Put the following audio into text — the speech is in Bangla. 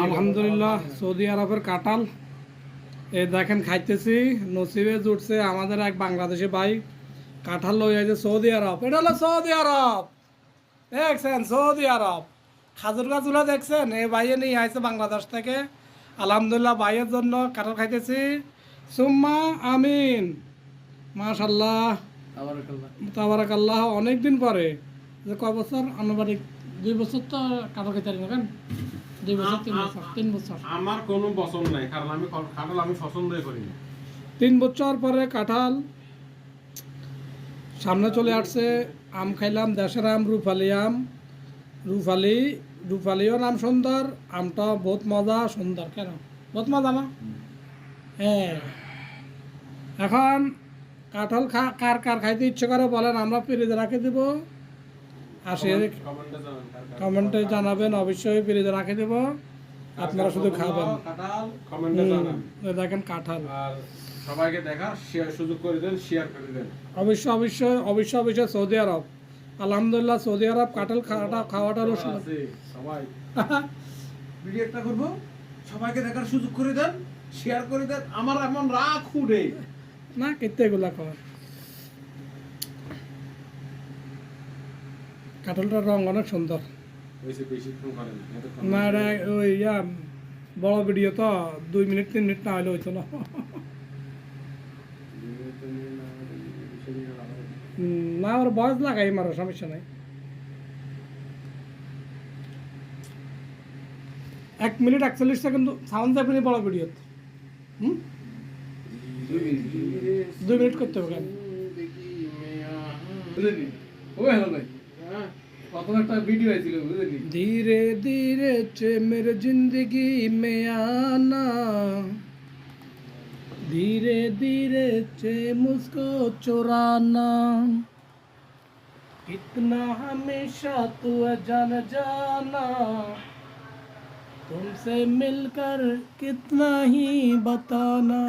আলহামদুলিল্লাহ সৌদি আরবের কাঁঠাল এই দেখেন খাইতেছি। নসিবে জুটছে আমাদের এক বাংলাদেশি ভাই কাঁঠাল লই আছে সৌদি আরব। এটা হলো সৌদি আরব, দেখছেন সৌদি আরব খাজুর গাছগুলো দেখছেন। এই ভাইয়ে নিয়ে আইছে বাংলাদেশ থেকে। আলহামদুলিল্লাহ ভাইয়ের জন্য কাঁঠাল খাইতেছি। সুম্মা আমিন, মাশাল্লাহ তাবারাকাল্লাহ। অনেক দিন পরে যে কয় বছর আনুমানিক 2 বছর তো কাঁঠাল খাইতে পারি না কেন, 2 বছর 3 বছর আমার কোনো পছন্দ নাই, কারণ আমি কাঁঠাল আমি পছন্দই করি না। 3 বছর পরে কাঁঠাল সামনে চলে আসছে। আম খাইলাম, দেশের আম, রূপালি আম। রূপালিও নাম সুন্দর, আমটা বহুত মজা সুন্দর। কেন বহুত মজা না? হ্যাঁ। এখন কাঁঠাল কার কার খাইতে ইচ্ছে করে বলেন, আমরা ফ্রিজে রাখে দেব। আসে কমেন্টে জানাবেন, অবশ্যই ফ্রিজে রাখে দেব, আপনারা শুধু খাবেন। দেখেন কাঁঠাল সবাইকে দেখার সুযোগ করে দেন, শেয়ার করে দেন। অবশ্যই সৌদি আরব। আলহামদুলিল্লাহ সৌদি আরব কাঁঠাল খাওয়াটা হলো সবাই ভিডিও একটা করবো, সবাইকে দেখার সুযোগ করে দেন, শেয়ার করে দেন। আমার এমন রাগ উঠে না কেতে এগুলা খাওয়ার। কাঁঠালটার রং অনেক সুন্দর না। এটা ওই বড় ভিডিও তো 2 মিনিট 3 মিনিট না হলে হইতো না। না ওর বয়স লাগাই মারো, সমস্যা নাই। 1 মিনিট 41 সেকেন্ড সাউন্ড যাবে বড় ভিডিও। 2 মিনিট করতে হবে কেন? धीरे धीरे चे मेरे जिंदगी में आना, धीरे धीरे चे मुझको चुराना, कितना हमेशा तू जान जाना, तुमसे मिलकर कितना ही बताना।